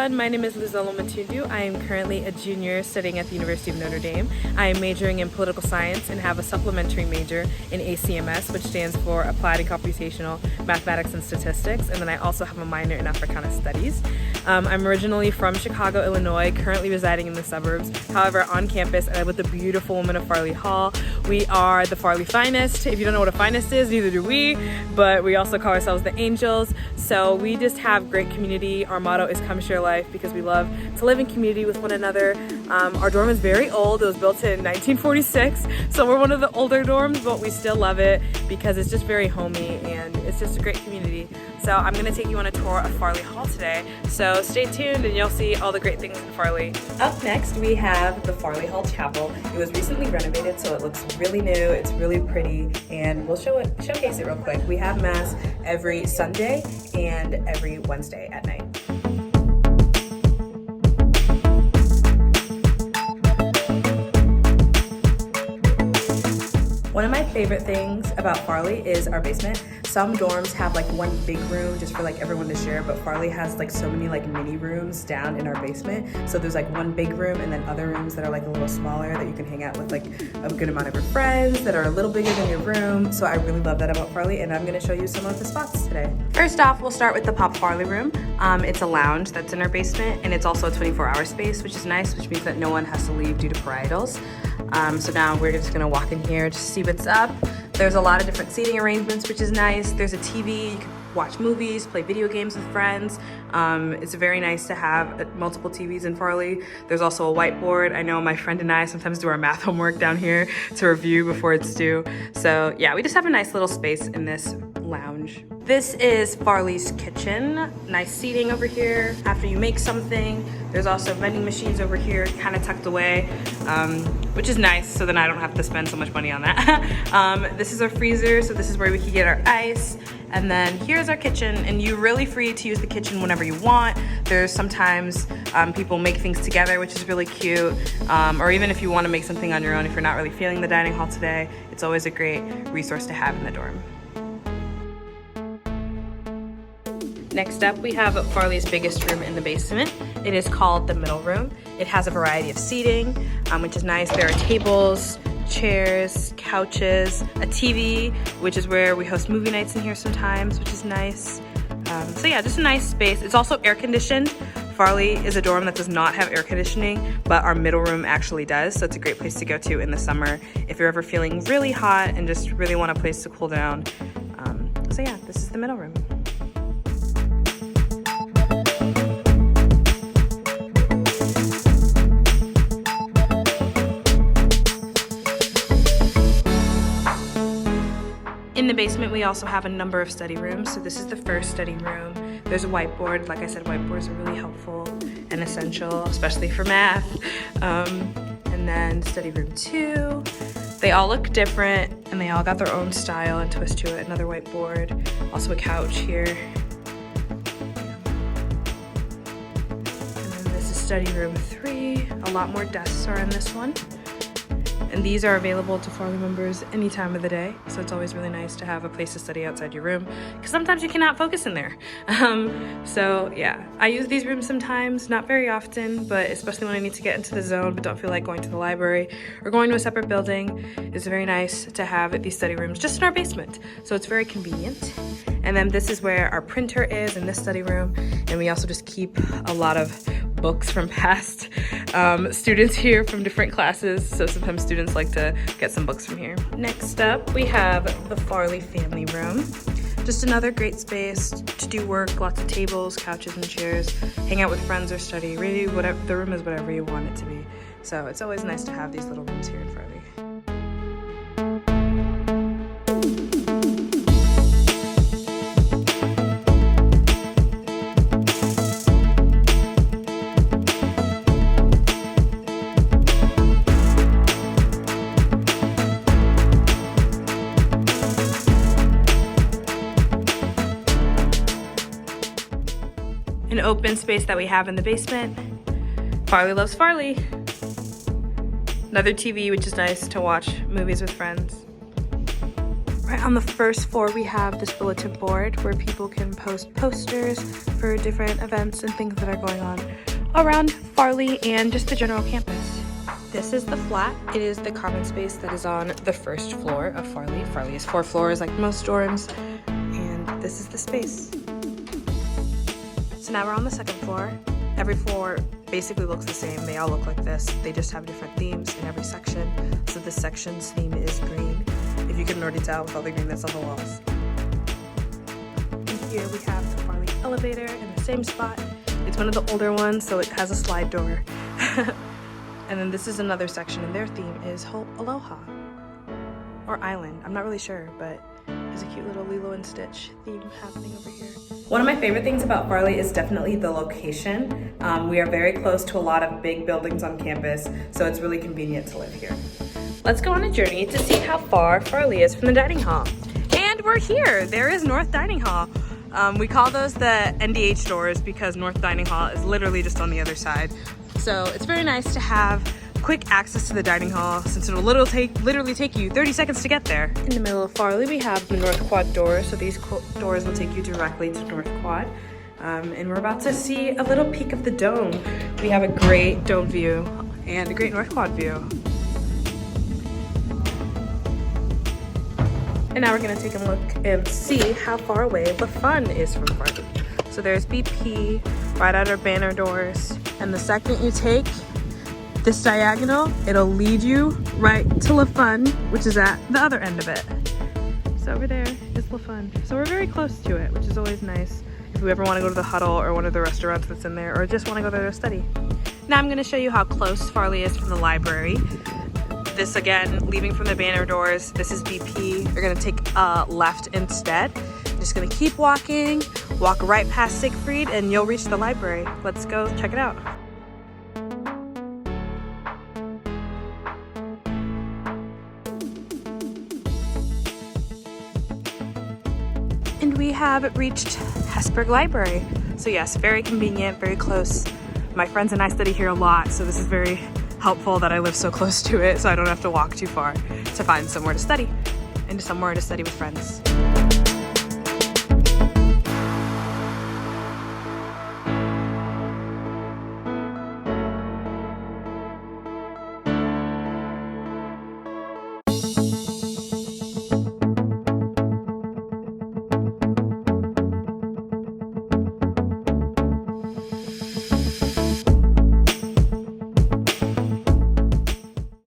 everyone, my name is Luzolo Matundu. I am currently a junior studying at the University of Notre Dame. I am majoring in political science and have a supplementary major in ACMS, which stands for Applied and Computational Mathematics and Statistics, and then I also have a minor in Africana Studies. I'm originally from Chicago, Illinois, currently residing in the suburbs. However, on campus, I live with the beautiful women of Farley Hall. We are the Farley Finest. If you don't know what a finest is, neither do we, but we also call ourselves the Angels. So we just have great community. Our motto is come share life because we love to live in community with one another. Our dorm is very old. It was built in 1946, so we're one of the older dorms, but we still love it because it's just very homey and it's just a great community. So I'm going to take you on a tour of Farley Hall today. So stay tuned and you'll see all the great things in Farley. Up next we have the Farley Hall Chapel. It was recently renovated, so it looks really new, it's really pretty, and we'll showcase it real quick. We have Mass every Sunday and every Wednesday at night. One of my favorite things about Farley is our basement. Some dorms have like one big room just for like everyone to share, but Farley has like so many like mini rooms down in our basement. So there's like one big room and then other rooms that are like a little smaller that you can hang out with like a good amount of your friends that are a little bigger than your room. So I really love that about Farley, and I'm gonna show you some of the spots today. First off, we'll start with the Pop Farley room. It's a lounge that's in our basement, and it's also a 24-hour space, which is nice, which means that no one has to leave due to parietals. So now we're just gonna walk in here to see what's up. There's a lot of different seating arrangements, which is nice. There's a TV, you can watch movies, play video games with friends. It's very nice to have multiple TVs in Farley. There's also a whiteboard. I know my friend and I sometimes do our math homework down here to review before it's due. So yeah, we just have a nice little space in this lounge. This is Farley's kitchen. Nice seating over here after you make something. There's also vending machines over here, kind of tucked away, which is nice, so then I don't have to spend so much money on that. This is our freezer, so this is where we can get our ice. And then here's our kitchen, and you're really free to use the kitchen whenever you want. There's sometimes people make things together, which is really cute. Or even if you want to make something on your own, if you're not really feeling the dining hall today, it's always a great resource to have in the dorm. Next up, we have Farley's biggest room in the basement. It is called the middle room. It has a variety of seating, which is nice. There are tables, chairs, couches, a TV, which is where we host movie nights in here sometimes, which is nice. So yeah, just a nice space. It's also air conditioned. Farley is a dorm that does not have air conditioning, but our middle room actually does, so it's a great place to go to in the summer if you're ever feeling really hot and just really want a place to cool down. So yeah, this is the middle room. In the basement, we also have a number of study rooms. So this is the first study room. There's a whiteboard. Like I said, whiteboards are really helpful and essential, especially for math. And then study room 2. They all look different and they all got their own style and twist to it. Another whiteboard, also a couch here. And then this is study room 3. A lot more desks are in this one. And these are available to Farley members any time of the day, so it's always really nice to have a place to study outside your room, because sometimes you cannot focus in there. So yeah, I use these rooms sometimes, not very often, but especially when I need to get into the zone but don't feel like going to the library or going to a separate building. It's very nice to have these study rooms just in our basement, so it's very convenient. And then this is where our printer is in this study room, and we also just keep a lot of books from past students here from different classes, so sometimes students like to get some books from here. Next up, we have the Farley family room. Just another great space to do work, lots of tables, couches, and chairs, hang out with friends or study. Really, whatever the room is, whatever you want it to be. So it's always nice to have these little rooms here in Farley. An open space that we have in the basement. Farley loves Farley. Another TV, which is nice to watch movies with friends. Right on the first floor, we have this bulletin board where people can post posters for different events and things that are going on around Farley and just the general campus. This is the flat. It is the common space that is on the first floor of Farley. Farley is 4 floors like most dorms, and this is the space. So now we're on the second floor. Every floor basically looks the same. They all look like this. They just have different themes in every section. So this section's theme is green, if you can already tell with all the green that's on the walls. And here we have the Farley elevator in the same spot. It's one of the older ones, so it has a slide door. And then this is another section, and their theme is Aloha or Island. I'm not really sure, but there's a cute little Lilo and Stitch theme happening over here. One of my favorite things about Farley is definitely the location. We are very close to a lot of big buildings on campus, so it's really convenient to live here. Let's go on a journey to see how far Farley is from the dining hall. And we're here. There is North Dining Hall. We call those the NDH doors because North Dining Hall is literally just on the other side. So it's very nice to have quick access to the dining hall since it'll literally take you 30 seconds to get there. In the middle of Farley, we have the North Quad doors. So these doors will take you directly to North Quad. And we're about to see a little peek of the dome. We have a great dome view and a great North Quad view. And now we're gonna take a look and see how far away the fun is from Farley. So there's BP right at our banner doors. And the second you take this diagonal, it'll lead you right to La Fun, which is at the other end of it. So over there is La Fun. So we're very close to it, which is always nice if we ever want to go to the Huddle or one of the restaurants that's in there, or just want to go there to study. Now I'm going to show you how close Farley is from the library. This again, leaving from the banner doors, this is BP. You're going to take a left instead. You're just going to keep walking, walk right past Siegfried, and you'll reach the library. Let's go check it out. And we have reached Hesburgh Library. So yes, very convenient, very close. My friends and I study here a lot, so this is very helpful that I live so close to it so I don't have to walk too far to find somewhere to study and somewhere to study with friends.